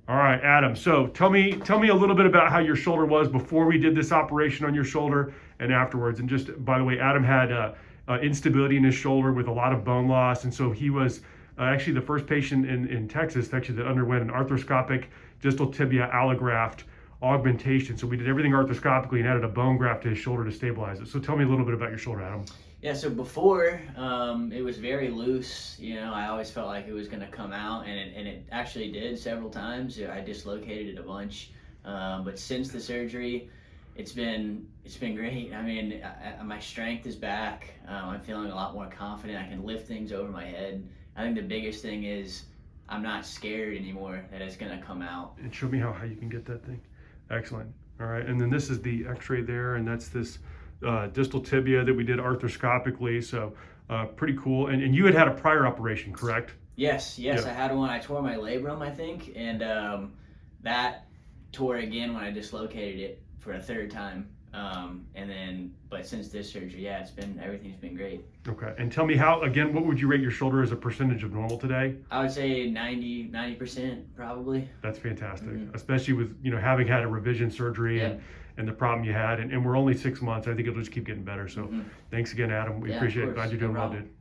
All right, Adam. So tell me a little bit about how your shoulder was before we did this operation on your shoulder and afterwards. And just by the way, Adam had instability in his shoulder with a lot of bone loss, and so he was actually the first patient in Texas actually that underwent an arthroscopic distal tibia allograft augmentation. So we did everything arthroscopically and added a bone graft to his shoulder to stabilize it. So tell me a little bit about your shoulder, Adam. Yeah, so before it was very loose. I always felt like it was going to come out, and it actually did several times. I dislocated it a bunch, but since the surgery, it's been great. I mean, my strength is back. I'm feeling a lot more confident. I can lift things over my head. I think the biggest thing is I'm not scared anymore that it's going to come out. And show me how high you can get that thing. Excellent. All right, and then this is the X-ray there, and that's this distal tibia that we did arthroscopically. So pretty cool. And you had a prior operation, correct? Yes, Yeah. I had one. I tore my labrum, I think, and that tore again when I dislocated it for a third time. But since this surgery, yeah, everything's been great. Okay. And tell me what would you rate your shoulder as a percentage of normal today? I would say 90% probably. That's fantastic, Mhm. especially with having had a revision surgery Yeah. and the problem you had, and we're only 6 months. I think it'll just keep getting better. So Mhm. thanks again, Adam. We Yeah, of appreciate it. course. Glad you're No doing well, problem. dude.